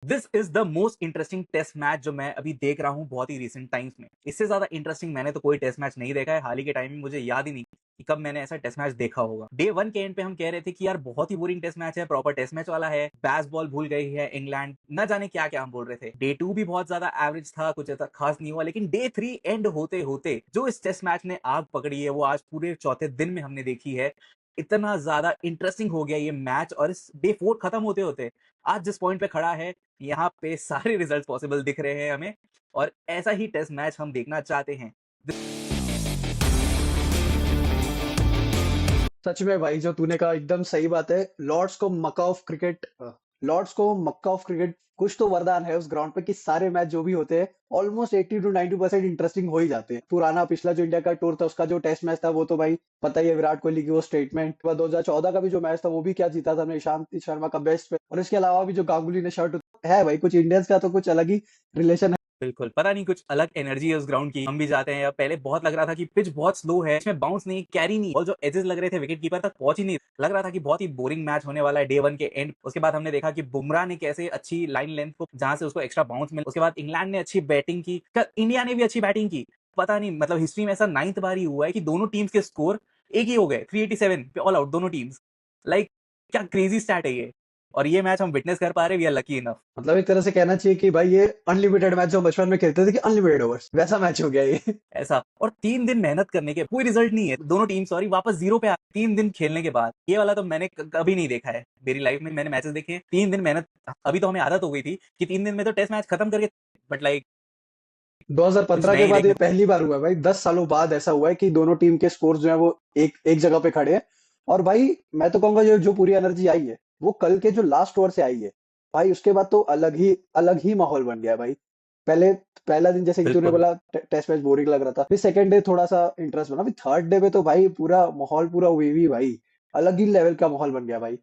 This is the most interesting test match जो मैं अभी देख रहा हूँ बहुत ही रिसेंट टाइम्स में। इससे ज्यादा इंटरेस्टिंग मैंने तो कोई टेस्ट मैच नहीं देखा है। हाल ही के टाइम में मुझे याद ही नहीं कि कब मैंने ऐसा टेस्ट मैच देखा होगा। डे 1 के एंड पे हम कह रहे थे कि यार बहुत ही बोरिंग टेस्ट मैच है, प्रॉपर टेस्ट मैच वाला है, बैस बॉल भूल गई है इंग्लैंड, न जाने क्या क्या हम बोल रहे थे। डे 2 भी बहुत ज्यादा एवरेज था, कुछ ऐसा खास नहीं हुआ। लेकिन डे 3 एंड होते होते जो इस टेस्ट मैच ने आग पकड़ी है वो आज पूरे चौथे दिन में हमने देखी है। इतना ज्यादा इंटरेस्टिंग हो गया ये मैच। और इस डे 4 खत्म होते होते आज जिस पॉइंट पे खड़ा है, यहाँ पे सारे रिजल्ट पॉसिबल दिख रहे हैं हमें। और ऐसा ही टेस्ट मैच हम देखना चाहते हैं। सच में भाई, जो तूने कहा एकदम सही बात है। लॉर्ड्स को मक्का ऑफ क्रिकेट कुछ तो वरदान है उस ग्राउंड पे कि सारे मैच जो भी होते हैं ऑलमोस्ट 80 to 90% इंटरेस्टिंग हो ही जाते हैं। पुराना पिछला जो इंडिया का टूर था, उसका जो टेस्ट मैच था, वो तो भाई पता ही है, विराट कोहली की वो स्टेटमेंट। 2014 का भी जो मैच था वो भी क्या जीता था हमने, ईशांत शर्मा का बेस्ट पे। और इसके अलावा भी जो गांगुली ने शर्ट है भाई, कुछ इंडियंस का तो कुछ अलग ही रिलेशन है। बिल्कुल, पता नहीं कुछ अलग एनर्जी है उस ग्राउंड की। हम भी जाते हैं। अब पहले बहुत लग रहा था कि पिच बहुत स्लो है, इसमें बाउंस नहीं, कैरी नहीं, और जो एजेस लग रहे थे विकेट कीपर तक पहुंच ही नहीं, लग रहा था कि बहुत ही बोरिंग मैच होने वाला है डे 1 के एंड। उसके बाद हमने देखा कि बुमराह ने कैसे अच्छी लाइन लेंथ को, जहां से उसको एक्स्ट्रा बाउंस मिला। उसके बाद इंग्लैंड ने अच्छी बैटिंग की, इंडिया ने भी अच्छी बैटिंग की। पता नहीं, मतलब हिस्ट्री में ऐसा 9th बार ही हुआ है कि दोनों टीम्स के स्कोर एक ही हो गए, 387 पे ऑल आउट दोनों टीम्स। लाइक क्या क्रेजी स्टैट है ये। और ये मैच हम विटनेस कर पा रहे, वी आर लकी इनफ। मतलब एक तरह से कहना चाहिए कि भाई ये अनलिमिटेड मैच जो हम बचपन में खेलते थे कि अनलिमिटेड ओवर्स, वैसा मैच हो गया ये। ऐसा। और 3 दिन मेहनत करने के कोई रिजल्ट नहीं है, दोनों टीम सॉरी वापस जीरो पे आ 3 दिन खेलने के बाद। ये वाला तो मैंने कभी नहीं देखा है मेरी लाइफ में। मैंने मैचेस देखे हैं, 3 दिन मेहनत। अभी तो हमें आदत हो गई थी कि 3 दिन में तो टेस्ट मैच खत्म करके, बट लाइक कुछ 2015 के नहीं बाद ये देखने। पहली बार हुआ है भाई, 10 सालों बाद ऐसा हुआ है कि दोनों टीम के स्कोर जो है वो एक एक जगह पे खड़े हैं। और भाई मैं तो कहूंगा जो जो पूरी एनर्जी आई है वो कल के जो लास्ट ओवर से आई है भाई, उसके बाद तो अलग ही माहौल बन गया भाई। पहले पहला दिन जैसे कि तूने बिल्कुल। बोला टेस्ट मैच बोरिंग लग रहा था, फिर सेकंड डे थोड़ा सा इंटरेस्ट बना, फिर थर्ड डे पे तो भाई पूरा माहौल पूरा वेवी भाई, अलग ही लेवल का माहौल बन गया भाई।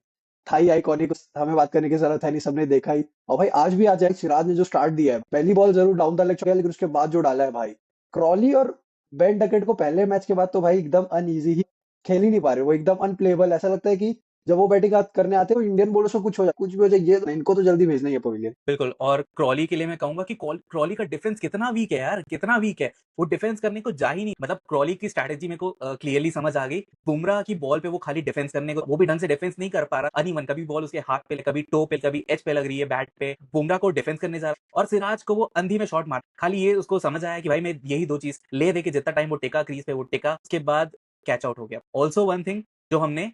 था ही आइकॉनिक, हमें बात करने की जरूरत है नहीं, सबने देखा ही। और भाई आज भी आ जाए, सिराज ने जो स्टार्ट दिया है, पहली बॉल जरूर डाउन द लेग चुका है, लेकिन उसके बाद जो डाला है भाई, क्रॉली और बेन डकेट को पहले मैच के बाद तो भाई एकदम अनईजी ही, खेल ही नहीं पा रहे, वो एकदम अनप्लेबल। ऐसा लगता है कि जब वो बैटिंग करने आते हैं वो इंडियन बॉलर्स को कुछ हो जाए, कुछ भी हो जाए, ये इनको तो जल्दी भेजना ही है पवेलियन। बिल्कुल। और क्रॉली के लिए मैं कहूंगा कि क्रॉली का डिफेंस कितना वीक है यार, कितना वीक है। वो डिफेंस करने को जा ही नहीं। मतलब क्रॉली की स्ट्रैटेजी मेरे को क्लियरली समझ आ गई। बुमराह की बॉल पे वो खाली डिफेंस करने को, वो भी ढंग से डिफेंस नहीं कर पा रहा। अनइवन, कभी बॉल उसके हाथ पे, कभी टो पे, कभी एच पे लग रही है बैट पे। बुमराह को डिफेंस करने जा रहा है और सिराज को वो अंधी में शॉट मार। खाली ये उसको समझ आया कि भाई मैं यही दो चीज ले दे के जितना टाइम वो टिका क्रीज पे वो टिका, उसके बाद कैच आउट हो गया। ऑल्सो वन थिंग, जो हमने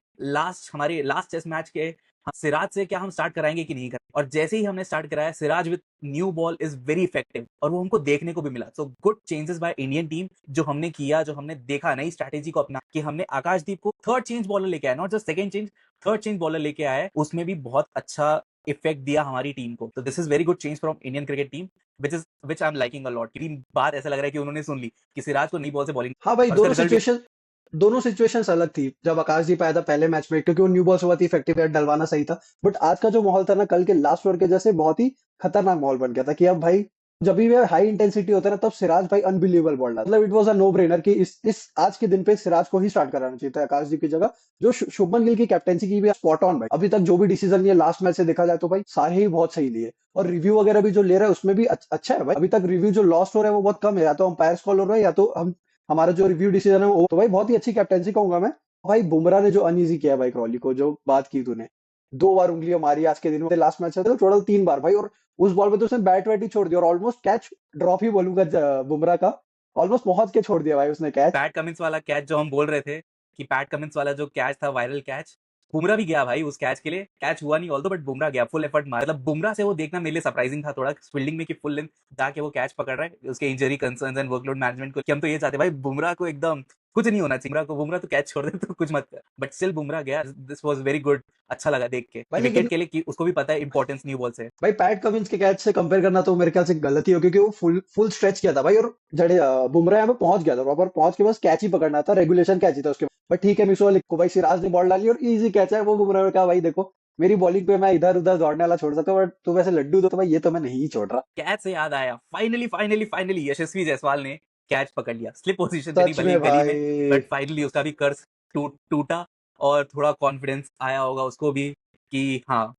हमारे लास्ट टेस्ट मैच के, सिराज से क्या हम स्टार्ट कराएंगे कि नहीं कराएंगे, और जैसे ही हमने स्टार्ट कराया, Siraj with new ball is very effective, और वो हमको देखने को भी मिला। So good changes by Indian team जो हमने किया, जो हमने देखा नई स्ट्रैटेजी को अपना, कि हमने आकाशदीप को थर्ड चेंज बॉलर लेके आया, not just second change, third change bowler लेके आया। उसमें भी बहुत अच्छा इफेक्ट दिया हमारी टीम को। तो this is very good change from Indian cricket team, which I am liking a lot. क्योंकि बात ऐसा लग रहा है कि उन्होंने सुन ली कि सिराज को नई बॉल से बॉलिंग, हाँ भाई, और उसका रिजल्ट भी। दोनों सिचुएशंस अलग थी। जब आकाशदीप आया था पहले मैच में, क्योंकि वो न्यू बॉल से बहुत ही इफेक्टिव है, डलवाना सही था। बट आज का जो माहौल था ना, कल के लास्ट ओवर के जैसे बहुत ही खतरनाक माहौल बन गया था कि अब भाई जब भी हाई इंटेंसिटी होता है ना, तब सिराज भाई अनबिलीवेबल बॉल डाला। मतलब it was a no brainer कि इस आज के दिन पे सिराज को ही स्टार्ट कराना चाहिए था आकाशदीप की जगह। जो शुभमन गिल की कैप्टेंसी की भी स्पॉट ऑन भाई, अभी तक जो भी डिसीजन लिए लास्ट मैच से देखा जाए तो भाई सारे ही बहुत सही लिए। और रिव्यू वगैरह भी जो ले रहा है उसमें भी अच्छा है भाई। अभी तक रिव्यू जो लॉस्ट हो रहा है वो बहुत कम है, या तो अंपायर कॉल हो रहा है या तो हम, हमारा जो रिव्यू डिसीजन है वो। तो भाई बहुत ही अच्छी कैप्टेंसी कहूंगा मैं। भाई बुमराह ने जो अनईजी किया भाई क्रॉली को, जो बात की तूने, 2 बार उंगलियां मारी आज के दिन में, लास्ट मैच था तो टोटल 3 बार भाई। और उस बॉल पे तो उसने बैट वैट ही छोड़ दिया, और ऑलमोस्ट कैच ड्रॉप ही बोलूंगा बुमराह का, ऑलमोस्ट पहुंच के छोड़ दिया भाई उसने कैच। पैट कमिंस वाला कैच जो हम बोल रहे थे, कि पैट कमिंस वाला जो कैच था, वायरल कैच, बुमराह भी गया भाई उस कैच के लिए। कैच हुआ नहीं ऑल्दो, बट बुमराह गया, फुल एफर्ट मार। मतलब बुमराह से वो देखना मेरे लिए सरप्राइजिंग था थोड़ा, फील्डिंग में कि फुल लेंथ जाके वो कैच पकड़ रहा है। उसके injury concerns and workload management को, कि हम तो ये चाहते भाई बुमराह को एकदम कुछ नहीं होना चाहिए। बुमराह तो कैच छोड़ दे तो कुछ मत कर, बट स्टिल बुमराह गया। This was very good. अच्छा लगा देख के भाई कि विकेट लेकिन के लिए, कि उसको भी पता है इंपॉर्टेंस न्यू बॉल से। भाई पैट कमिंस के कैच से कंपेयर करना तो मेरे ख्याल से गलत ही हो, क्योंकि वो फुल फुल स्ट्रेच किया था भाई, और बुमराह यहाँ पे पहुंच गया था प्रॉपर, पहुंच के बस कैच ही पकड़ना था, रेगुलेशन कैच ही था उसके। बट ठीक है, मिसो को भाई सिराज ने बॉल डाली और इजी कैच है वो। बुमराह ने कहा भाई देखो, मेरी बॉलिंग पे मैं इधर उधर दौड़ने वाला छोड़ सकता हूँ, बट तू वैसे लड्डू तो भाई ये तो मैं नहीं छोड़ रहा। कैच से याद आया, फाइनली फाइनली फाइनली यशस्वी जायसवाल ने कैच पकड़ लिया। स्लिप पोजीशन पे थी सच भले ही में गली में, भाई। बट फाइनली उसका भी कर्ज टूटा। और थोड़ा कॉन्फिडेंस आया होगा उसको भी कि हाँ,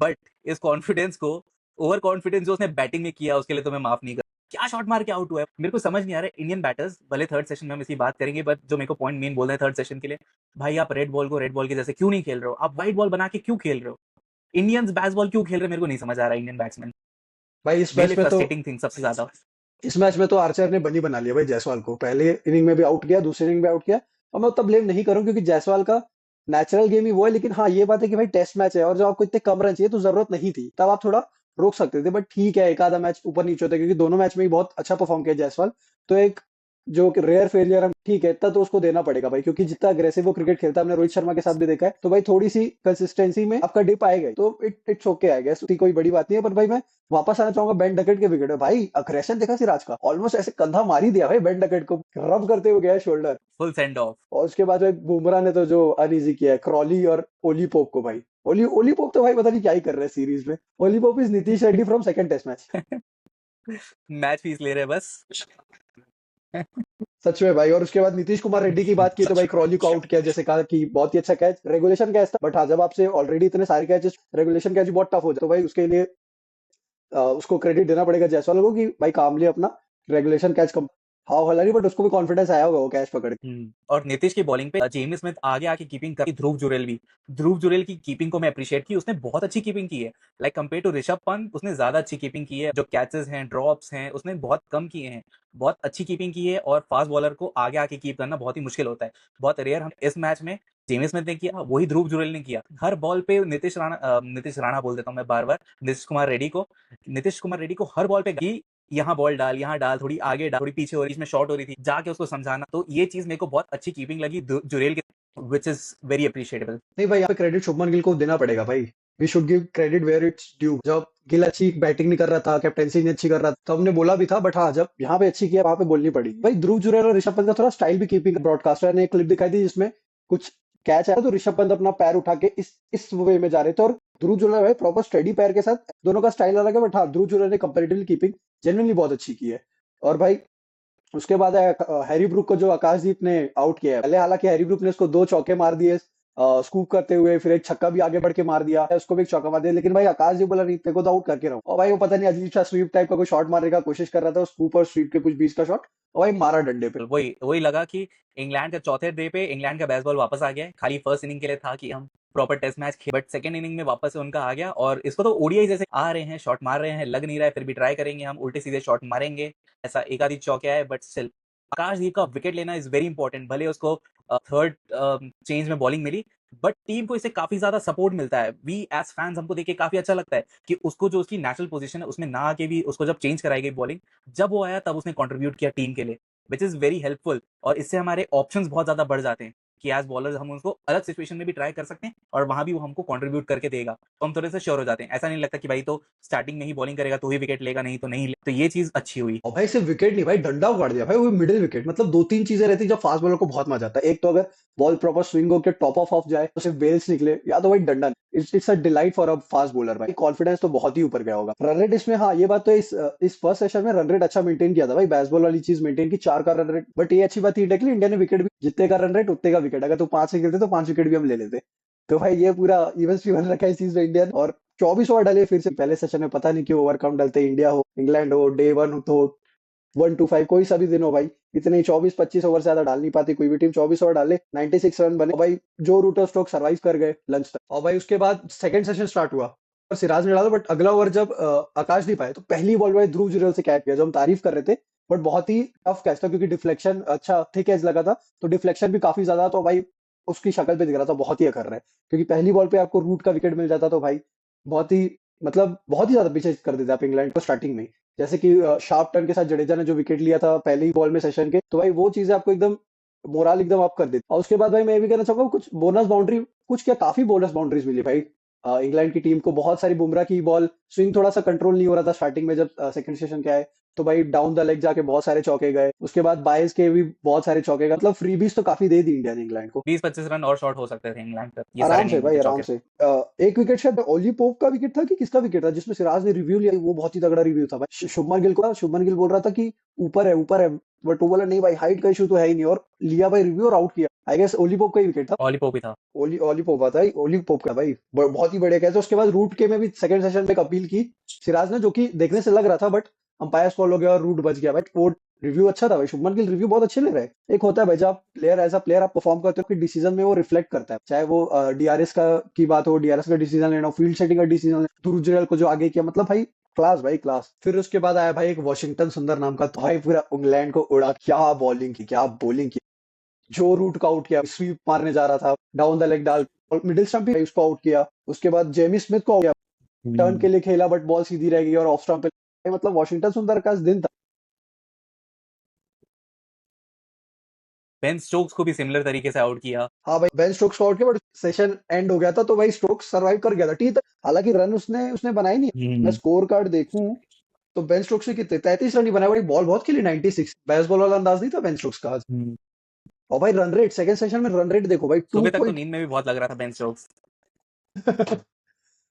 बट इस कॉन्फिडेंस को ओवर कॉन्फिडेंस जो उसने बैटिंग में किया उसके लिए तो मैं माफ नहीं कर। क्या शॉट मार के आउट हुआ है, मेरे को समझ नहीं आ रहा है। इंडियन बैटर्स भले थर्ड सेशन में हम इसकी बात करेंगे, बट जो मेरे को पॉइंट मेन बोल रहे हैं थर्ड सेशन के लिए, भाई आप रेड बॉल को रेड बॉल के जैसे क्यों नहीं खेल रहे हो, आप व्हाइट बॉल बना के क्यों खेल रहे हो, इंडियंस बेसबॉल क्यों खेल रहे हैं, मेरे को नहीं समझ आ रहा है इंडियन बैट्समैन। भाई इस मेरे मैच लिए में तो फ्रस्ट्रेटिंग थिंग सबसे ज्यादा। आर्चर ने बनी बना लिया भाई जायसवाल को। पहले इनिंग में भी आउट किया, दूसरी इनिंग में आउट किया। और मैं उतना ब्लेम नहीं करूं क्योंकि जायसवाल का नेचुरल गेम ही वो है। लेकिन हाँ, ये बात है कि भाई टेस्ट मैच है और जब आपको इतने कम रन चाहिए तो जरूरत नहीं थी, तब आप थोड़ा रोक सकते थे। बट ठीक है, एक आधा मैच ऊपर नीचे होता है क्योंकि दोनों मैच में ही बहुत अच्छा परफॉर्म किया जायसवाल। तो एक जो रेयर फेलियर हम, ठीक है, इतना तो उसको देना पड़ेगा भाई, क्योंकि जितना अग्रेसिव वो क्रिकेट खेलता है, हमने रोहित शर्मा के साथ भी देखा है। तो भाई थोड़ी सी कंसिस्टेंसी में आपका डिप आएगा ही। तो इट्स ओके आई गेस, कोई बड़ी बात नहीं है। पर भाई मैं वापस आना चाहूंगा बेन डकेट के विकेट में। भाई अग्रेशन देखा सिराज का, ऑलमोस्ट ऐसे कंधा मार ही दिया भाई बेन डकेट को, रब करते हुए गया शोल्डर। Full send off. और उसके बाद भाई बुमराह ने तो जो अनईजी किया है क्रॉली और ओली पोप को भाई। ओली पोप तो भाई पता नहीं क्या ही कर रहे हैं सीरीज में। Ollie Pope is Nitish Reddy from second test match. Match fees ले रहे हैं बस। सच में भाई। और उसके बाद नीतीश कुमार रेड्डी की बात की तो भाई क्रॉली को आउट किया, जैसे कहा कि बहुत ही अच्छा कैच, रेगुलेशन कैच था। बट हाँ, जब आपसे ऑलरेडी इतने सारे कैचेस, रेगुलेशन कैच बहुत टफ हो जाए, तो भाई उसके लिए उसको क्रेडिट देना पड़ेगा जायसवाल को कि भाई कामली अपना रेगुलेशन कैच कम। हाउ हलारी, बट उसको भी कॉन्फिडेंस आया होगा वो कैच पकड़ के। और नीतीश की बॉलिंग पे जेमी स्मिथ आगे आके कीपिंग कर, ध्रुव जुरेल भी, ध्रुव जुरेल की कीपिंग को मैं अप्रिशिएट की, उसने बहुत अच्छी कीपिंग की है। Like compare to Rishabh Pant उसने ज्यादा अच्छी कीपिंग की है, जो कैचेस हैं ड्रॉप्स हैं उसने बहुत कम किए हैं, बहुत अच्छी कीपिंग की है। और फास्ट बॉलर को आगे आके कीप करना बहुत ही मुश्किल होता है, बहुत रेयर। हम इस मैच में जेमी स्मिथ ने किया, वही ध्रुव जुरेल ने किया। हर बॉल पे नीतीश राणा बोल देता हूँ मैं बार बार, नीतीश कुमार रेड्डी को हर बॉल पे यहाँ बॉल डाल, यहाँ डाल, थोड़ी आगे डाल, थोड़ी पीछे हो रही, इसमें शॉर्ट हो रही थी, जाके उसको समझाना। तो ये चीज मेरे को बहुत अच्छी कीपिंग लगी जुरेल के, विच इज वेरी अप्रिशिएटेबल। नहीं भाई, यहाँ पे क्रेडिट शुभमन गिल को देना पड़ेगा भाई। We should give credit where it's due. जब गिल अच्छी बैटिंग नहीं कर रहा था, कैप्टेंसी नहीं अच्छी कर रहा था, तो हमने बोला भी था। बट हाँ, जब यहाँ पे अच्छी किया, वहां पे बोलनी पड़ी भाई। ध्रुव जुरैल और ऋषभ पंत का थोड़ा स्टाइल भी कीपिंग, ब्रॉडकास्टर ने एक क्लिप दिखाई थी जिसमें कुछ कैच आया तो ऋषभ पंत अपना पैर उठा के इस वे में जा रहे थे, और ध्रुव जुरैल भाई प्रॉपर स्टेडी पैर के साथ। दोनों का स्टाइल अलग है, बट हाँ, ध्रुव जुरैल ने कंपेरेटिवली कीपिंग जेन्युइनली बहुत अच्छी की है। और भाई उसके बाद है हैरी ब्रूक को जो आकाशदीप ने आउट किया है। पहले हालांकि हैरी ब्रूक ने उसको 2 चौके मार दिए स्कूप करते हुए, फिर एक छक्का भी आगे बढ़ के मार दिया, उसको भी एक चौका मार दिया। लेकिन भाई आकाशदीप बोला नहीं, तेरे को तो आउट करके रहूं। और भाई वो पता नहीं अजीब सा स्वीप टाइप का कोई शॉट मारने का कोशिश कर रहा था, स्कूप और स्वीप के कुछ बीच का शॉट, और भाई मारा डंडे पे। वही वही लगा कि इंग्लैंड का चौथे डे पे इंग्लैंड का बेसबॉल वापस आ गया है। खाली फर्स्ट इनिंग के लिए था कि हम प्रॉपर टेस्ट मैच खेल, बट सेकंड इनिंग में वापस से उनका आ गया। और इसको तो ओडीआई जैसे आ रहे हैं, शॉट मार रहे हैं, लग नहीं रहा है, फिर भी ट्राई करेंगे, हम उल्टे सीधे शॉट मारेंगे, ऐसा एक आधी चौके आए, बट स्टिल आकाशदीप का विकेट लेना इज वेरी इंपॉर्टेंट। भले उसको थर्ड चेंज में बॉलिंग मिली, बट टीम को इससे काफी ज्यादा सपोर्ट मिलता है। वी एज फैंस हमको देख के काफी अच्छा लगता है कि उसको जो उसकी नेचुरल पोजीशन है उसमें ना आके भी उसको जब चेंज कराई गई बॉलिंग, जब वो आया तब उसने कंट्रीब्यूट किया टीम के लिए, विच इज वेरी हेल्पफुल। और इससे हमारे ऑप्शंस बहुत ज्यादा बढ़ जाते हैं कि एज बॉलर्स हम उसको अलग सिचुएशन में भी ट्राई कर सकते हैं और वहां भी वो हमको कंट्रीब्यूट करके देगा, तो हम थोड़े से श्योर हो जाते हैं। ऐसा नहीं लगता कि भाई तो स्टार्टिंग में ही बॉलिंग करेगा तो ही विकेट लेगा, नहीं तो नहीं ले। तो ये चीज अच्छी हुई। और भाई सिर्फ विकेट नहीं भाई, डंडा उगाड़ दिया भाई, वो मिडिल विकेट। मतलब 2-3 चीजें रहती है जब फास्ट बॉलर को बहुत मजा आता है। एक तो अगर बॉल प्रॉपर स्विंग होकर टॉप ऑफ जाए तो सिर्फ बेल्स निकले, या तो भाई डंडा। It's a delight for a fast bowler भाई। कॉन्फिडेंस तो बहुत ही ऊपर गया होगा। रन रेट इसमें, हाँ ये बात तो इस फर्स्ट सेशन में रन रेट अच्छा मेंटेन किया था भाई। बेसबॉल वाली चीज मेंटेन की, 4 का रन रेट। बट ये अच्छी बात ये है कि इंडिया ने विकेट भी, जितने का रन रेट उतने का विकेट। अगर तो 5 से खेलते तो 5 विकेट भी हम ले लेते। तो भाई ये पूरा इवन स्टीवन रखा है इस चीज में इंडिया ने। और 24 ओवर डाले फिर से। पहले सेशन में पता नहीं क्यों ओवर कम डलते, इंडिया हो इंग्लैंड हो, डे 1 तो 1-5 कोई सा भी दिन हो भाई, इतने 24-25 ओवर से ज्यादा डाल नहीं पाती कोई भी टीम। 24 ओवर डाले, 96 रन बने। और भाई जो रूट और स्ट्रोक सर्वाइव कर गए लंच तक। और भाई उसके बाद सेकंड सेशन स्टार्ट हुआ और सिराज ने डाला। बट अगला ओवर जब आकाश नहीं पाए तो पहली बॉल भाई ध्रुव जुरैल से कैच किया, जो हम तारीफ कर रहे थे। बट बहुत ही टफ कैच था क्योंकि डिफ्लेक्शन अच्छा थिक एज लगा था, तो डिफ्लेक्शन भी काफी ज्यादा। तो भाई उसकी शक्ल पे दिख रहा था बहुत ही अखर रहा है, क्योंकि पहली बॉल पे आपको रूट का विकेट मिल जाता तो भाई बहुत ही, मतलब बहुत ही ज्यादा पीछे कर देते आप इंग्लैंड को स्टार्टिंग में ही। जैसे कि शार्प टर्न के साथ जडेजा ने जो विकेट लिया था पहली बॉल में सेशन के, तो भाई वो चीजें आपको एकदम मोराल एकदम अप कर देती। और उसके बाद भाई मैं ये भी कहना चाहूंगा, कुछ बोनस बाउंड्री, कुछ क्या काफी बोनस बाउंड्रीज मिली भाई इंग्लैंड की टीम को। बहुत सारी बुमराह की बॉल, स्विंग थोड़ा सा कंट्रोल नहीं हो रहा था स्टार्टिंग में जब सेकंड सेशन के आए, तो भाई डाउन द लेग जाके बहुत सारे चौके गए। उसके बाद बायस के भी बहुत सारे चौके गए। मतलब फ्रीबीज तो काफी दे दी इंडिया ने इंग्लैंड को। 20-25 रन और शॉर्ट हो सकते थे इंग्लैंड पर, ये सारे आराम से नहीं भाई, होते आराम चौके। से। एक विकेट शायद ओली पोप का विकेट था कि किसका विकेट था जिसमें सिराज ने रिव्यू लिया, वो बहुत ही तगड़ा रिव्यू था भाई। शुभमन गिल को, शुभमन गिल बोल रहा था कि ऊपर है ऊपर है, बट वो बोला नहीं भाई हाइट का इशू तो है ही नहीं, और लिया भाई रिव्यू और आउट किया। आई गेस ओली पोप का ही विकेट था। ऑली पोप ही था। ओली पोप आता है, ओली पोप का भाई बहुत ही बढ़िया कैच है। उसके बाद रूट के में भी सेकंड सेशन में एक अपील की सिराज ने, जो कि देखने से लग रहा था, बट अंपायर कॉल हो गया और रूट बच गया भाई। वो रिव्यू अच्छा था भाई, शुभमन गिल रिव्यू बहुत अच्छे ले रहे हैं। एक होता है भाई, जब आप प्लेयर एज अ प्लेयर आप परफॉर्म करते हो कि डिसीजन में वो रिफ्लेक्ट करता है, चाहे वो डीआरएस का की बात हो, डीआरएस का डिसीजन लेना, फील्ड सेटिंग का डिसीजन लेना, दुरुजरल को जो आगे किया, मतलब भाई क्लास भाई क्लास। फिर उसके बाद आया भाई एक वॉशिंगटन सुंदर नाम का, तो भाई पूरा इंग्लैंड को उड़ा, क्या बॉलिंग की, क्या बॉलिंग की। जो रूट का आउट किया, स्वीप मारने जा रहा था, डाउन द लेग डाल, और मिडिल स्टंप भी उसको आउट किया। उसके बाद जेमी स्मिथ को आउट किया, टर्न के लिए खेला बट बॉल सीधी रह गई और ऑफ स्टंप पे, मतलब वॉशिंगटन सुंदर का दिन था। बेन स्टोक्स को भी सिमिलर तरीके से आउट किया। हाँ भाई, बेन स्टोक्स को आउट किया, बट सेशन एंड हो गया था, तो भाई स्टोक्स सर्वाइव कर गया था, ठीक था। हालांकि रन उसने उसने बनाई नहीं। मैं हम्म। स्कोर कार्ड देखूं तो बेन स्टोक्स ने कितने 33 रन ही बनाए, बड़ी बॉल बहुत खेली 96। बेसबॉल वाला अंदाज नहीं था बेन स्टोक्स का आज। हम्म। और भाई रन रेट, सेकंड सेशन में रन रेट देखो भाई, टू सुबह तक तो पॉइंट नींद में भी बहुत लग रहा था बेन स्टोक्स।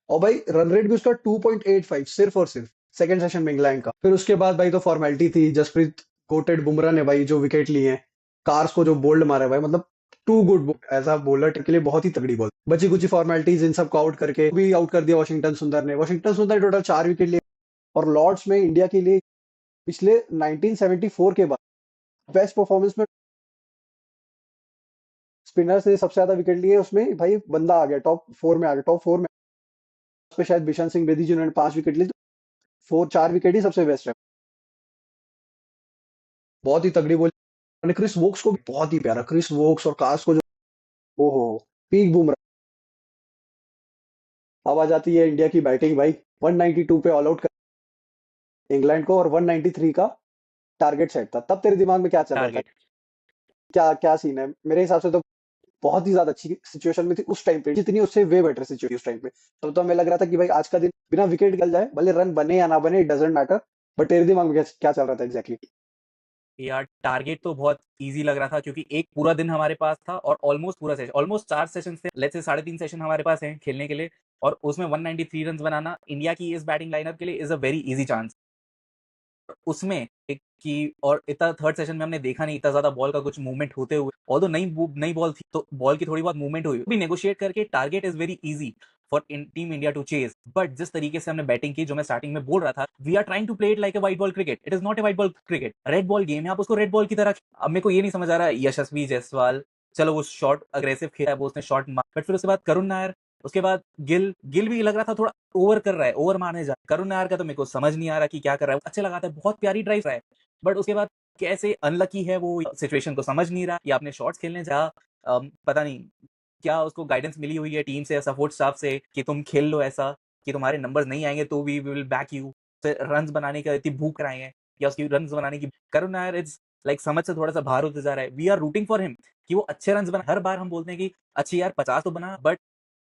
और भाई रन रेट भी उसका 2.85, सिर्फ और सिर्फ सेकंड सेशन में इंग्लैंड का। फिर उसके बाद भाई तो फॉर्मेलिटी थी, जसप्रीत कोटेड बुमराह ने भाई जो विकेट लिए हैं, कार्स को जो बोल्ड मारा है भाई, मतलब too good as a bowler के लिए, बहुत ही तगड़ी बॉल। बची कुछ फॉर्मेलिटीज इन सबको आउट करके भी आउट कर दिया वॉशिंगटन सुंदर ने। वॉशिंगटन सुंदर टोटल 4 विकेट लिए, और लॉर्ड्स में इंडिया के लिए पिछले 1974 के बाद बेस्ट परफॉर्मेंस में स्पिनर से सबसे ज्यादा विकेट लिए, उसमें भाई बंदा आ गया, टॉप 4 में आ गया, टॉप 4 में। उस पे शायद बिशन सिंह बेदी जिन्होंने 5 विकेट लिए, तो 4 विकेट ही सबसे बेस्ट है। बहुत ही तगड़ी बोली। और क्रिस वोक्स को भी बहुत ही प्यारा, क्रिस वोक्स और कास को जो, ओहो, पीक बुमराह। अब आ जाती है इंडिया की बैटिंग भाई। 192 पे ऑल आउट कर इंग्लैंड को, और 193 का टारगेट सेट था। तब तेरे दिमाग में क्या चल रहा था? टारगेट। क्या क्या सीन है? मेरे हिसाब से तो बहुत ही ज्यादा अच्छी सिचुएशन में थी उस टाइम पे, जितनी उससे वे बेटर सिचुएशन उस टाइम पे। तो हमें लग रहा था कि भाई आज का दिन बिना विकेट निकल जाए, भले रन बने या ना बने, इट डजेंट मैटर। बट तेरे दिमाग में क्या चल रहा था एग्जैक्टली? यार टारगेट तो बहुत इजी लग रहा था, क्योंकि एक पूरा दिन हमारे पास था और ऑलमोस्ट पूरा सेशन, ऑलमोस्ट 4 सेशन थे, लेट्स से 3.5 सेशन हमारे पास हैं खेलने के लिए। और उसमें 193 रन बनाना इंडिया की इस बैटिंग लाइनअप के लिए is a very easy chance. उसमें एक की और इतना थर्ड सेशन में हमने देखा नहीं इतना ज्यादा बॉल का कुछ मूवमेंट होते हुए, और तो नई बॉल थी तो बॉल की थोड़ी बहुत मूवमेंट हुई भी, नेगोशिएट करके target is very easy for team India to chase. But जिस तरीके से हमने बैटिंग की, जो मैं स्टार्टिंग में बोल रहा था, we are trying to play it like a white ball cricket. It is not a white ball cricket, red ball game है, आप उसको रेड बॉल की तरह। अब मेरे को ये नहीं समझ आ रहा है, यशस्वी जायसवाल, चलो वो शॉट अग्रेसिव खेला है, वो उसने शॉट मार, बट फिर उसके बाद करुण नायर, उसके बाद गिल गिल भी लग रहा था थोड़ा ओवर कर रहा है, ओवर मारने जा। करुण नायर का तो मेरे को समझ नहीं आ रहा कि क्या कर रहा है, अच्छा लगाता है, बहुत प्यारी ड्राइव है, बट उसके बाद कैसे अनलकी है वो, सिचुएशन को समझ नहीं रहा, या अपने शॉट्स खेलने जा, पता नहीं क्या उसको गाइडेंस मिली हुई है टीम से, सपोर्ट स्टाफ से, कि तुम खेल लो ऐसा, कि तुम्हारे नंबर्स नहीं आएंगे तो we will back you. Run बनाने का इतनी भूख रहे हैं, या उसकी रन बनाने की। करुण नायर इज लाइक समझ से थोड़ा सा बाहर होते जा रहा है। We are rooting for him कि वो अच्छे रन बना। हर बार हम बोलते हैं कि अच्छी यार 50 तो बना, बट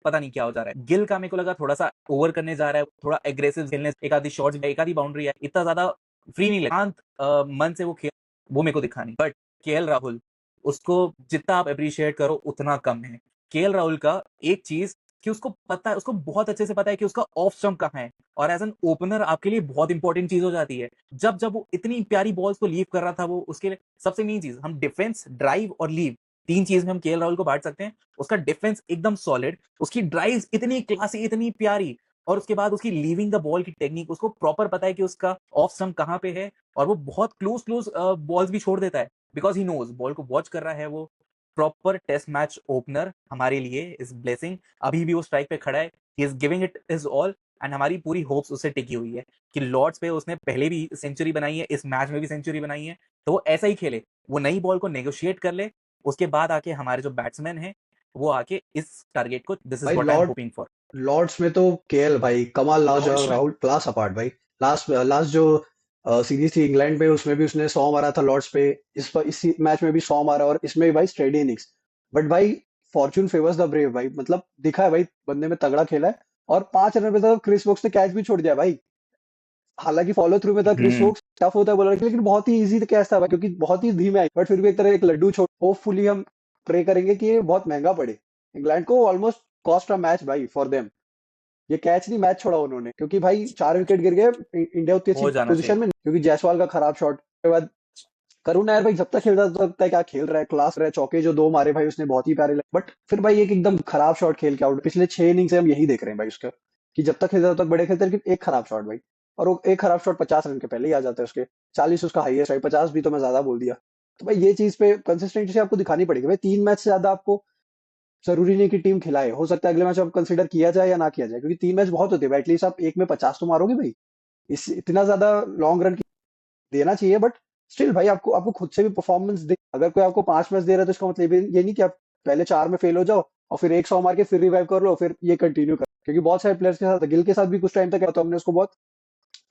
पता नहीं क्या हो जा रहा है। गिल का मेरे को लगा थोड़ा सा ओवर करने जा रहा है, थोड़ा एग्रेसिव खेलने, एक आधी शॉट, एक आधी बाउंड्री है, इतना ज्यादा फ्री नहीं लगा, शांत मन से वो खेल, वो मेरे को दिखा नहीं। बट केएल राहुल, उसको जितना आप अप्रिशिएट करो उतना कम है। केएल राहुल का एक चीज कि उसको पता है, उसको बहुत अच्छे से पता है कि उसका ऑफ स्टंप कहाँ है, और एज एन ओपनर आपके लिए बहुत इंपॉर्टेंट चीज हो जाती है। जब जब वो इतनी प्यारी बॉल्स को लीव कर रहा था, वो उसके लिए सबसे मेन चीज, हम डिफेंस, ड्राइव और लीव, 3 चीज में हम केएल राहुल को बांट सकते हैं। उसका डिफेंस एकदम सॉलिड, उसकी ड्राइव इतनी क्लासी, इतनी प्यारी, और उसके बाद उसकी लीविंग द बॉल की टेक्निक, उसको प्रॉपर पता है कि उसका ऑफ स्टंप कहाँ पे है, और वो बहुत क्लोज क्लोज बॉल्स भी छोड़ देता है, बिकॉज ही नोज बॉल को वॉच कर रहा है। वो प्रॉपर टेस्ट मैच ओपनर हमारे लिए इज ब्लेसिंग। अभी भी वो स्ट्राइक पे खड़ा है, he is giving it is all, and हमारी पूरी होप्स उससे टिकी हुई है कि लॉर्ड्स पे उसने पहले भी सेंचुरी बनाई है, इस मैच में भी सेंचुरी बनाई है, तो वो ऐसा ही खेले, वो नई बॉल को नेगोशिएट कर ले, उसके बाद आके हमारे जो बैट्समैन है वो आके इस टारगेट को, दिस इज भाई what I am hoping for. Lord's में तो केएल भाई कमाल, लास्ट लॉर्ड्स में राहुल क्लास अपार्ट भाई। लास्ट लास्ट जो सीरीज थी इंग्लैंड पे, उसमें भी उसने 100 मारा था लॉर्ड्स पे। इस मैच में भी 100 मारा, और इसमें भी भाई स्टेडी इनिंग्स। बट भाई फॉर्चून फेवर्स द ब्रेव भाई, मतलब दिखा है भाई बंदे में तगड़ा खेला है। और 5 रन पे तो क्रिस वोक्स ने कैच भी छोड़ दिया भाई। हालांकि फॉलो थ्रू में था क्रिस वोक्स, टफ होता है बॉलर के लिए, लेकिन बहुत ही इजी कैच था भाई, क्योंकि बहुत ही धीमा है, बट फिर भी एक तरह एक लड्डू छोड़। होपफुली हम प्रे करेंगे कि ये बहुत महंगा पड़े इंग्लैंड को, ऑलमोस्ट कॉस्ट अ मैच भाई फॉर देम। ये कैच नहीं, मैच छोड़ा उन्होंने, क्योंकि भाई 4 विकेट गिर गए, इंडिया उतनी अच्छी हो जाना चाहिए। पोजीशन में नहीं, क्योंकि जायसवाल का खराब शॉट के बाद करुण नायर भाई जब तक खेलता था तो लगता है क्या खेल रहा है, क्लास रहा है, चौके जो 2 मारे भाई उसने बहुत ही प्यारे लगे। बट फिर भाई एक एकदम खराब शॉट खेल के आउट, पिछले 6 इनिंग से हम यही देख रहे हैं भाई उसका, कि जब तक खेलता था तब तक बड़े खेलते हैं, लेकिन एक खराब शॉट भाई, और वो एक खराब शॉट 50 रन के पहले ही आ जाता है उसके। 40 उसका हाईएस्ट है, 50 भी तो मैं ज्यादा बोल दिया। तो भाई ये चीज पे कंसिस्टेंसी आपको दिखानी पड़ेगी भाई, 3 मैच से ज्यादा आपको जरूरी नहीं कि टीम खिलाए, हो सकता है अगले मैच आप कंसिडर किया जाए या ना किया जाए, क्योंकि 3 मैच बहुत होते हैं भाई, एटलीस्ट आप एक में 50 तो मारोगे भाई। इस इतना ज्यादा लॉन्ग रन देना चाहिए, बट स्टिल भाई आपको आपको खुद से भी परफॉर्मेंस दे। अगर कोई आपको 5 मैच दे रहा है तो इसका मतलब ये नहीं कि आप पहले 4 में फेल हो जाओ और फिर एक 100 मार के फिर रिवाइव कर लो, फिर ये कंटिन्यू कर, क्योंकि बहुत सारे प्लेयर्स के साथ, गिल के साथ भी कुछ टाइम तक तो हमने उसको बहुत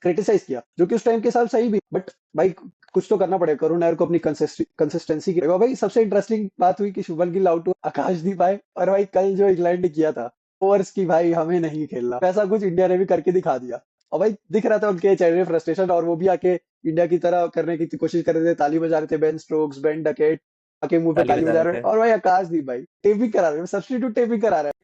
क्रिटिसाइज किया, जो कि उस टाइम के साथ सही भी, बट भाई कुछ तो करना पड़ेगा करुण नायर को अपनी कंसिस्टेंसी की। भाई सबसे इंटरेस्टिंग बात हुई कि शुभन गिल आउट हुआ, आकाशदीप आए, और भाई कल जो इंग्लैंड ने किया था ओवर्स की, भाई हमें नहीं खेलना, ऐसा कुछ इंडिया ने भी करके दिखा दिया। और भाई दिख रहा था उनके चेहरे में फ्रस्ट्रेशन, और वो भी आके इंडिया की तरह करने की कोशिश कर रहे थे, ताली बजा रहे थे, बेन स्टोक्स, बेन डकेट आके मुंह पे ताली ताली बजा बजा रहे रहे हैं, थे। और भाई आकाशदीप भाई टेपिंग करा रहे हैं, सब्स्टिट्यूट टेपिंग करा रहे हैं।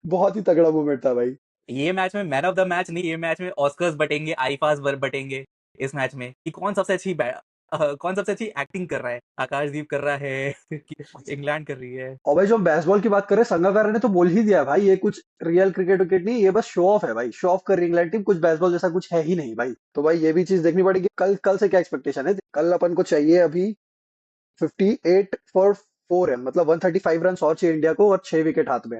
बहुत ही तगड़ा मूवमेंट था भाई। ये मैच में मैन ऑफ द मैच नहीं, ये मैच में ऑस्कर्स बटेंगे, आईफास बटेंगे इस मैच में कि कौन सबसे अच्छी एक्टिंग कर रहा है, आकाशदीप कर रहा है कि इंग्लैंड कर रही है। और भाई जो हम बेसबॉल की बात कर रहे हैं, संगाकारा ने तो बोल ही दिया भाई, ये कुछ रियल क्रिकेट विकेट नहीं, ये बस शो ऑफ है भाई, शो ऑफ कर रही है इंग्लैंड टीम, कुछ बेसबॉल जैसा कुछ है ही नहीं भाई। तो भाई ये भी चीज देखनी पड़ेगी, कल कल से क्या एक्सपेक्टेशन है। कल अपन को चाहिए अभी 58 फॉर 4 है, मतलब 135 रन और चाहिए इंडिया को, और 6 विकेट हाथ में।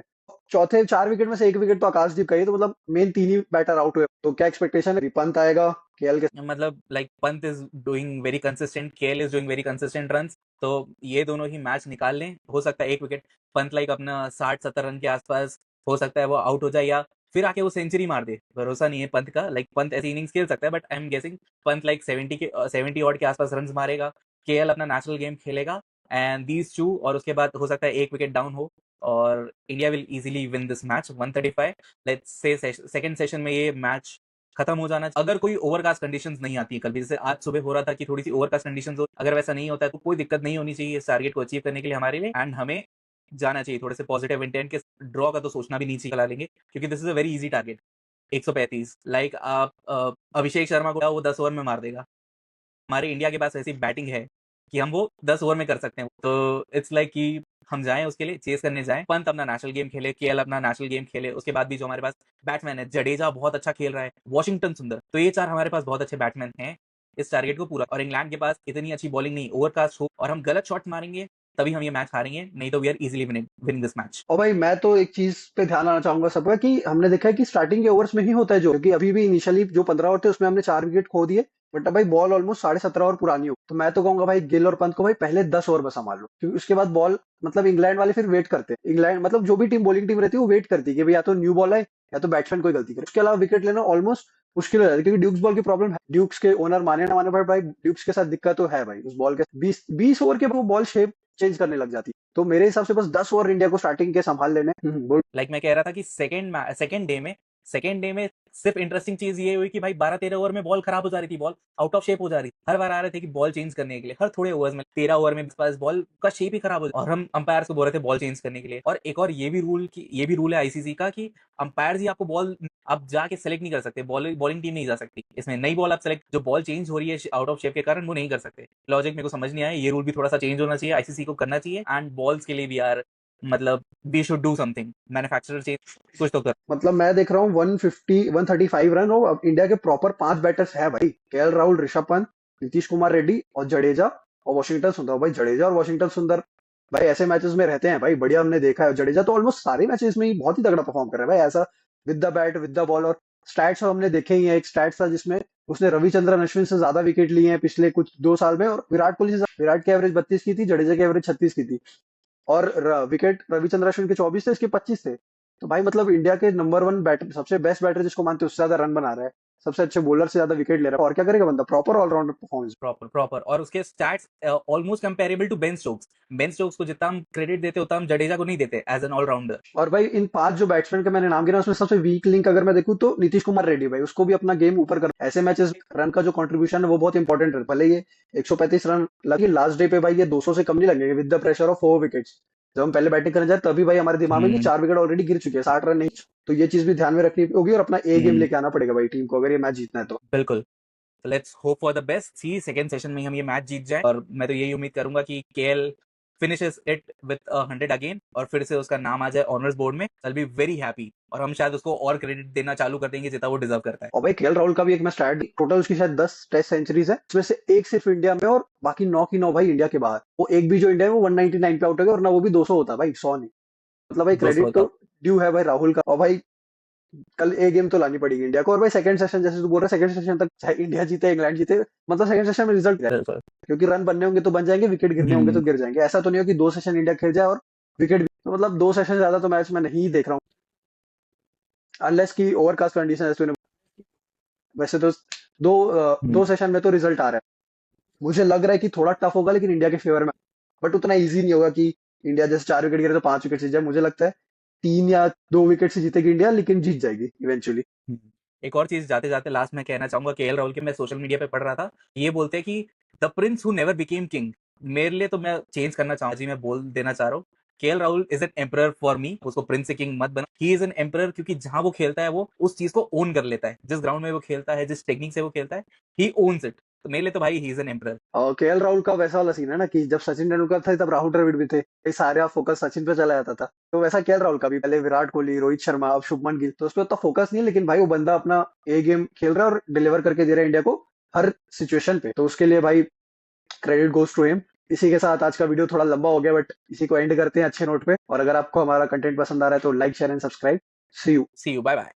चौथे 4 विकेट में से 1 विकेट तो आकाशदीप का ही है, तो मतलब मेन 3 ही बैटर आउट हुए, तो क्या एक्सपेक्टेशन है, पंत आएगा केएल के। मतलब like Pant is doing very consistent, KL is doing very consistent runs, तो ये दोनों ही मैच निकाल लें, हो सकता है एक विकेट पंत लाइक अपना 60-70 रन के आसपास हो सकता है वो आउट हो जाए, या फिर आके वो सेंचुरी मार दे, भरोसा नहीं है पंत का। लाइक पंत ऐसी इनिंग्स खेल सकता है, but I am guessing Pant like 70 odd के आसपास रन मारेगा, केएल अपना नेशनल गेम खेलेगा, एंड दीज टू, और उसके बाद हो सकता है एक विकेट डाउन हो और India will easily win this match 135। Let's say second session में ये मैच खत्म हो जाना, अगर कोई ओवरकास्ट कंडीशंस नहीं आती है कल भी, जैसे आज सुबह हो रहा था कि थोड़ी सी ओवरकास्ट कंडीशंस हो, अगर वैसा नहीं होता है तो कोई दिक्कत नहीं होनी चाहिए इस टारगेट को अचीव करने के लिए हमारे लिए, एंड हमें जाना चाहिए थोड़े से पॉजिटिव इंटेंट के। ड्रॉ का तो सोचना भी नहीं चाहिए, चला लेंगे क्योंकि this is a very easy target. 135 like आप अभिषेक शर्मा को वो 10 ओवर में मार देगा, हमारे इंडिया के पास ऐसी बैटिंग है कि हम वो 10 ओवर में कर सकते हैं, तो इट्स लाइक कि हम जाएं उसके लिए चेस करने जाएं, पंत अपना नेशनल गेम खेले, केएल अपना नेशनल गेम खेले, उसके बाद भी जो हमारे पास बैट्समैन है, जडेजा बहुत अच्छा खेल रहा है, वॉशिंगटन सुंदर, तो ये 4 हमारे पास बहुत अच्छे बैट्समैन हैं इस टारगेट को पूरा। और इंग्लैंड के पास इतनी अच्छी बॉलिंग नहीं, ओवरकास्ट हो और हम गलत शॉट मारेंगे तभी हम ये मैच हारेंगे, नहीं तो we are easily winning this match. और भाई मैं तो एक चीज पे ध्यान आना चाहूंगा सबका, कि हमने देखा है कि स्टार्टिंग के ओवर्स में ही होता है जो, क्योंकि अभी भी इनिशियली जो 15 ओवर थे उसमें हमने 4 विकेट खो दिए, बट अब भाई बॉल ऑलमोस्ट 17.5 ओवर पुरानी हो, तो मैं तो कहूंगा भाई गिल और पंत को भाई पहले 10 ओवर बस संभाल लो, क्योंकि उसके बाद बॉल, मतलब इंग्लैंड वाले फिर वेट करते हैं, इंग्लैंड मतलब जो भी टीम बॉलिंग टीम रहती है वो वेट करती है कि भाई या तो न्यू बॉल आए या तो बैट्समैन कोई गलती करे, उसके अलावा विकेट लेना ऑलमोस्ट मुश्किल हो जाती है, क्योंकि ड्यूक्स बॉल की प्रॉब्लम है, ड्यूक्स के ओनर माने ना माने, बट भाई ड्यूक्स के साथ दिक्कत तो है भाई, उस बॉल के 20 ओवर के वो बॉल शेप चेंज करने लग जाती है, तो मेरे हिसाब से बस 10 ओवर इंडिया को स्टार्टिंग के संभाल लेने। बोल। लाइक मैं कह रहा था कि सेकेंड डे में सिर्फ इंटरेस्टिंग चीज ये हुई कि भाई 12-13 ओवर में बॉल खराब हो जा रही थी, बॉल आउट ऑफ शेप हो जा रही थी, हर बार आ रहे थे कि बॉल चेंज करने के लिए, हर थोड़े ओवर्स में 13 ओवर में बस बॉल का शेप ही खराब हो जाता, और हम अंपायर को बोल रहे थे बॉल चेंज करने के लिए। और एक और ये भी रूल है आईसीसी का कि अंपायर ही आपको बॉल आप जाके सेलेक्ट नहीं कर सकते, बॉलिंग टीम नहीं जा सकती इसमें, नई बॉल आप सेलेक्ट, जो बॉल चेंज हो रही है आउट ऑफ शेप के कारण वो नहीं कर सकते। लॉजिक मेरे को समझ नहीं आया, ये रूल भी थोड़ा सा चेंज होना चाहिए, आईसीसी को करना चाहिए, एंड बॉल्स के लिए भी यार मतलब we should do something, manufacturer change कुछ तो कर। मतलब मैं देख रहा हूँ 150 135 रन, और अब इंडिया के प्रॉपर 5 बैटर्स है भाई, केएल राहुल, ऋषभ पंत, नीतीश कुमार रेड्डी और जडेजा और वॉशिंगटन सुंदर। भाई जडेजा और वॉशिंगटन सुंदर भाई ऐसे मैचेस में रहते हैं भाई, बढ़िया हमने देखा है, जडेजा तो ऑलमोस्ट सारे मैचेस में ही बहुत ही तगड़ा परफॉर्म कर रहा है भाई, ऐसा with the bat with the ball. और स्टैट्स हमने देखे ही है, एक स्टैट्स था जिसमें उसने रविचंद्रन अश्विन से ज्यादा विकेट लिए हैं पिछले कुछ 2 साल में, और विराट कोहली से, विराट की एवरेज 32 की थी, जडेजा की एवरेज 36 की थी, और विकेट रविचंद्र अश्विन के 24 थे, इसके 25 थे। तो भाई मतलब इंडिया के नंबर 1 बैटर, सबसे बेस्ट बैटर जिसको मानते हैं, उससे ज्यादा रन बना रहा है, सबसे अच्छे बॉलर से ज्यादा विकेट ले रहा है, और क्या करेगा बंदा, प्रॉपर ऑलराउंडर परफॉर्मेंस। प्रॉपर और उसके stats almost comparable to Ben Stokes को जितना हम क्रेडिट देते उतना हम जडेजा को नहीं देते एज एन ऑलराउंडर। और भाई इन 5 जो बैट्समैन का मैंने नाम गिना, उसमें सबसे वीक लिंक अगर मैं देखूं तो नीतीश कुमार रेड्डी भाई, उसको भी अपना गेम ऊपर कर, ऐसे मैचेस रन का जो कंट्रीब्यूशन है वो बहुत इंपॉर्टेंट है, भले ये 135 रन लगे लास्ट डे पे, भाई ये 200 से कम नहीं लगेंगे with the pressure of 4 wickets. जब हम पहले बैटिंग करने जाए तभी भाई हमारे दिमाग में कि 4 विकेट ऑलरेडी गिर चुके हैं, 60 रन नहीं, तो ये चीज भी ध्यान में रखनी होगी, और अपना ए गेम हम्म, लेके आना पड़ेगा भाई टीम को, अगर ये मैच जीतना है तो। बिल्कुल। Let's hope for the best. See second session में हम ये मैच जीत जाए, और मैं तो यही उम्मीद करूंगा कि KL finishes it with 100 again, और फिर से उसका नाम आ जाए ऑनर्स बोर्ड में। आई बी वेरी हैप्पी, और हम शायद उसको और क्रेडिट देना चालू कर देंगे जितना वो डिजर्व करता है। और भाई केएल राहुल का भी एक मैं स्टैट, टोटल उसकी शायद 10 टेस्ट सेंचुरीज है, उसमें से एक सिर्फ इंडिया में और बाकी 9 की 9 भाई इंडिया के बाहर। वो एक भी जो इंडिया है वो 199 पे आउट हो गया, और ना वो भी 200 होता भाई, 100 नहीं। मतलब भाई 200 क्रेडिट होता। तो ड्यू है भाई राहुल का। और भाई कल ए गेम तो लानी पड़ेगी इंडिया को। और भाई सेकंड सेशन जैसे तू बोल रहा है, सेकंड सेशन तक चाहे इंडिया जीते इंग्लैंड जीते, मतलब सेकंड सेशन में रिजल्ट, बिल्कुल। क्योंकि रन बनने होंगे तो बन जाएंगे, विकेट गिरने होंगे तो गिर जाएंगे। ऐसा तो नहीं हो कि 2 सेशन इंडिया खेल जाए और विकेट भी, तो मतलब 2 सेशन ज्यादा तो मैच में नहीं देख रहा हूँ, अनलेस की ओवरकास्ट कंडीशन है तूने। वैसे तो दो सेशन में तो रिजल्ट आ रहा है, मुझे लग रहा है कि थोड़ा टफ होगा लेकिन इंडिया के फेवर में, बट उतना इजी नहीं होगा कि इंडिया जैसे 4 विकेट गिरे तो 5 विकेट जीत जाए। मुझे लगता है 3 या 2 विकेट से जीतेगी इंडिया, लेकिन जीत जाएगी इवेंचुअली। एक और चीज जाते जाते लास्ट में कहना चाहूंगा, केएल राहुल के मैं सोशल मीडिया पे पढ़ रहा था, ये बोलते हैं कि the Prince who never became king. मेरे लिए तो मैं चेंज करना चाहूँ जी, मैं बोल देना चाह रहा हूँ, KL Rahul is an emperor for me. उसको प्रिंस से किंग मत बना, ही इज एन एम्परर, क्योंकि जहां वो खेलता है वो उस चीज को ओन कर लेता है। जिस ग्राउंड में वो खेलता है, जिस टेक्निक से वो खेलता है, ही ओन्स इट। तो मेरे लिए तो भाई ही इज एन एम्परर। और केएल राहुल का वैसा वाला सीन है ना कि जब सचिन तेंदुलकर था तब राहुल द्रविड़ भी थे, ये सारा फोकस सचिन पे चला जाता था। तो वैसा केएल राहुल का भी, पहले विराट कोहली, रोहित शर्मा, अब शुभमन गिल, तो उस पर उतना फोकस नहीं है, लेकिन भाई वो बंदा अपना ए गेम खेल रहा है और डिलीवर करके दे रहा है इंडिया को हर सिचुएशन पे, तो उसके लिए भाई क्रेडिट गोज टू हिम। इसी के साथ आज का वीडियो थोड़ा लंबा हो गया, बट इसी को एंड करते हैं अच्छे नोट पे। और अगर आपको हमारा कंटेंट पसंद आ रहा है तो like share and subscribe. See you. See you, bye bye.